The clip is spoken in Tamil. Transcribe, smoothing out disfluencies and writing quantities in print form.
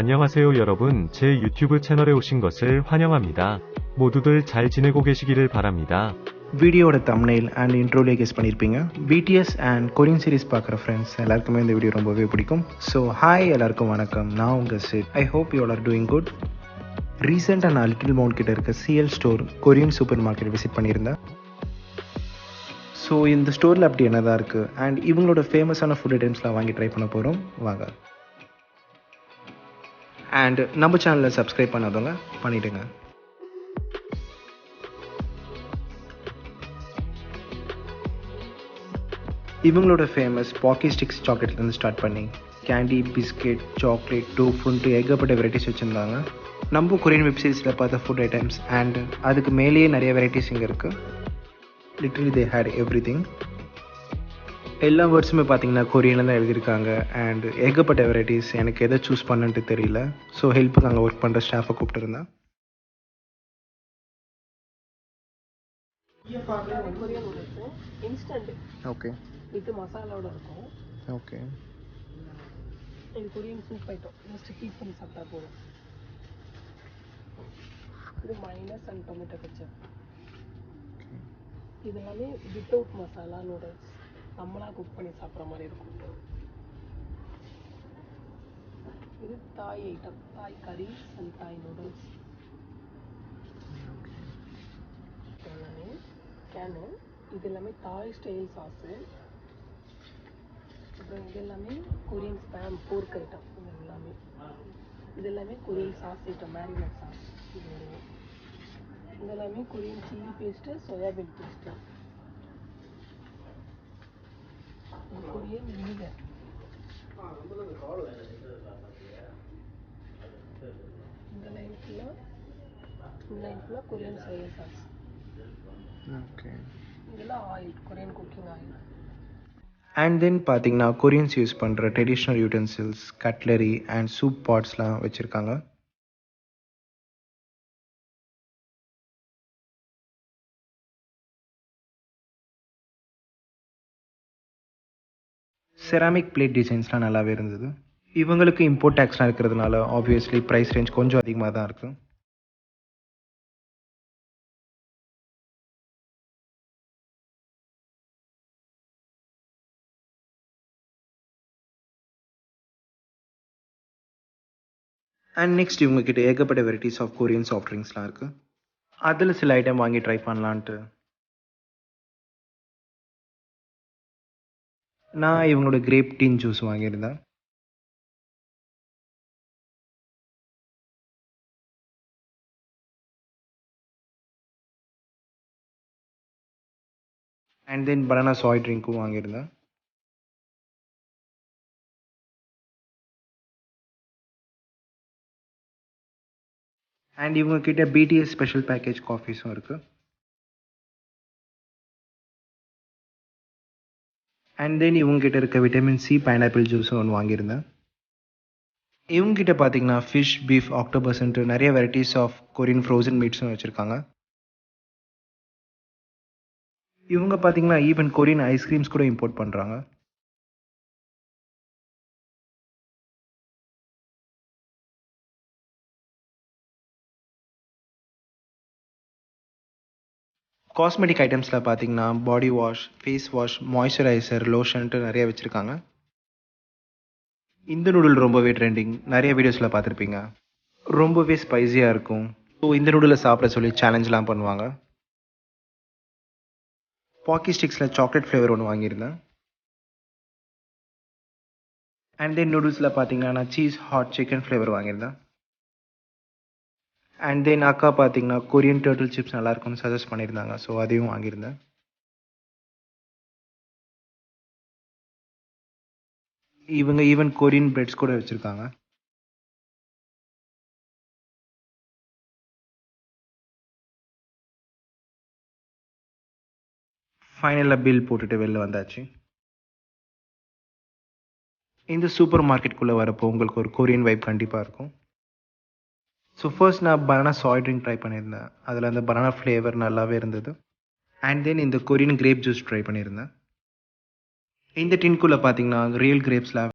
안녕하세요 여러분, 제 유튜브 채널에 오신 것을 환영합니다. 모두들 잘 지내고 계시기를 바랍니다. வீடியோட தம்ப்நெயில் அண்ட் இன்ட்ரோலே கெஸ் பண்ணியிருப்பீங்க. பிடிஎஸ் அண்ட் கொரியன் சீரிஸ் பார்க்குற ஃப்ரெண்ட்ஸ் எல்லாருக்குமே இந்த வீடியோ ரொம்பவே பிடிக்கும். ஸோ ஹாய் எல்லாருக்கும் வணக்கம், நான் உங்கள் Sid. I hope you all are doing good. ரீசெண்டாக நான் லிட்டில் மவுண்ட் கிட்ட இருக்க CL store Korean super market visit பண்ணியிருந்தேன். ஸோ இந்த ஸ்டோரில் அப்படி என்னதான் இருக்குது அண்ட் இவங்களோட ஃபேமஸான ஃபுட் ஐட்டம்ஸ்லாம் வாங்கி ட்ரை பண்ண போகிறோம், வாங்க. அண்ட் நம்ம சேனலில் சப்ஸ்கிரைப் பண்ணாதவங்க பண்ணிவிடுங்க. இவங்களோட ஃபேமஸ் பாக்கி ஸ்டிக்ஸ் சாக்லேட்லேருந்து ஸ்டார்ட் பண்ணி கேண்டி, பிஸ்கெட், சாக்லேட், டோஃபுன்ட்டு ஏகப்பட்ட வெரைட்டிஸ் வச்சுருந்தாங்க. நம்ம கொரியன் வெப்சைட்ஸில் பார்த்த ஃபுட் ஐட்டம்ஸ் அண்ட் அதுக்கு மேலேயே நிறைய வெரைட்டிஸ் இங்கே இருக்குது. Literally they had everything. எல்லா வேர்ட்ஸுமே பார்த்தீங்கன்னா கொரியனில் தான் எழுதியிருக்காங்க அண்ட் ஏகப்பட்ட வெரைட்டிஸ். எனக்கு எதை சூஸ் பண்ணுன்ட்டு தெரியல. ஸோ ஹெல்ப்புக்கு அங்கே ஒர்க் பண்ணுற ஸ்டாஃபை கூப்பிட்டுருந்தேன். ஓகே, வித் மசாலாவோட இருக்கும். ஓகே, இது Korean soup item. Just heat பண்ணி சாப்பிட்டா போதும். இது மைனஸ் அண்ட் டொமேட்டோ கெச்சப். இது எல்லாமே வித்தவுட் மசாலா நூடுல்ஸ், நம்மளா குக் பண்ணி சாப்பிட்ற மாதிரி இருக்கும். இது தாய் ஐட்டம், தாய் கறி அண்ட் தாய் நூடுல்ஸ். எல்லாமே கேனு. இது எல்லாமே தாய் ஸ்டைல் சாஸு. அப்புறம் இது எல்லாமே கொரியன் ஸ்பேம் போர்க் ஐட்டம். இது எல்லாமே Korean sauce item, marinade sauce. இது எல்லாமே Korean chilli paste, soybean paste. இது கொரியன் வினிகர். இந்த லைன் ஃபுல்லாக கொரியன் சோயா சாஸ். ஓகே. இதெல்லாம் oil, Korean cooking oil. And then பார்த்தீங்கன்னா கொரியன்ஸ் யூஸ் பண்ணுற traditional utensils, cutlery and soup பாட்ஸ்லாம் வச்சுருக்காங்க. செராமிக் பிளேட் டிசைன்ஸ்லாம் நல்லாவே இருந்தது. இவங்களுக்கு இம்போர்ட் டேக்ஸ்லாம் இருக்கிறதுனால ஆப்வியஸ்லி ப்ரைஸ் ரேஞ்ச் கொஞ்சம் அதிகமாக தான் இருக்குது. அண்ட் நெக்ஸ்ட் இவங்ககிட்ட ஏகப்பட்ட வெரைட்டிஸ் ஆஃப் கொரியன் சாஃப்ட் ட்ரிங்க்ஸ்லாம் இருக்குது. அதில் சில ஐட்டம் வாங்கி ட்ரை பண்ணலான்ட்டு நான் இவங்களோட கிரேப் டீன் ஜூஸ் வாங்கியிருந்தேன். அண்ட் தென் பனானா சாய் ட்ரிங்க்கும் வாங்கியிருந்தேன். அண்ட் இவங்கக்கிட்ட பிடிஎஸ் ஸ்பெஷல் பேக்கேஜ் காஃபீஸும் இருக்குது. அண்ட் தென் இவங்ககிட்ட இருக்க விட்டமின் சி பைனாப்பிள் ஜூஸும் ஒன்று வாங்கியிருந்தேன். இவங்ககிட்ட பார்த்தீங்கன்னா ஃபிஷ், பீஃப், ஆக்டோபஸ்ன்ட்டு நிறைய வெரைட்டிஸ் ஆஃப் கொரியன் ஃப்ரோசன் மீட்ஸும் வச்சுருக்காங்க. இவங்க பார்த்தீங்கன்னா ஈவன் கொரியன் ஐஸ்கிரீம்ஸ் கூட இம்போர்ட் பண்ணுறாங்க. காஸ்மெட்டிக் ஐட்டம்ஸில் பார்த்தீங்கன்னா body wash, face wash, moisturiser, லோஷன்ட்டு நிறைய வச்சுருக்காங்க. இந்த நூடுல் ரொம்பவே ட்ரெண்டிங், நிறைய வீடியோஸில் பார்த்துருப்பீங்க. ரொம்பவே ஸ்பைஸியாக இருக்கும். ஸோ இந்த நூடுலை சாப்பிட சொல்லி சேலஞ்செலாம் பண்ணுவாங்க. பாக்கி ஸ்டிக்ஸில் சாக்லேட் ஃப்ளேவர் ஒன்று வாங்கியிருந்தேன். அண்ட் தென் நூடுல்ஸில் பார்த்தீங்கன்னா நான் சீஸ் ஹாட் சிக்கன் ஃப்ளேவர் வாங்கியிருந்தேன். அண்ட் தென் அக்கா பார்த்தீங்கன்னா கொரியன் டர்ட்டில் சிப்ஸ் நல்லாயிருக்கும்னு சஜஸ்ட் பண்ணியிருந்தாங்க. ஸோ அதையும் வாங்கியிருந்தேன். இவங்க ஈவன் கொரியன் பிரெட்ஸ் கூட வச்சுருக்காங்க. ஃபைனலாக பில் போட்டுட்டு வெளில வந்தாச்சு. இந்த சூப்பர் மார்க்கெட்டுக்குள்ளே வரப்போ உங்களுக்கு ஒரு கொரியன் வைப் கண்டிப்பாக இருக்கும். ஸோ ஃபர்ஸ்ட் நான் பனானா சாய் ட்ரிங்க் ட்ரை பண்ணியிருந்தேன். அதில் அந்த பனானா ஃப்ளேவர் நல்லாவே இருந்தது. அண்ட் தென் இந்த கொரியன் கிரேப் ஜூஸ் ட்ரை பண்ணியிருந்தேன். இந்த டின்குள்ளே பார்த்தீங்கன்னா ரியல் கிரேப்ஸில்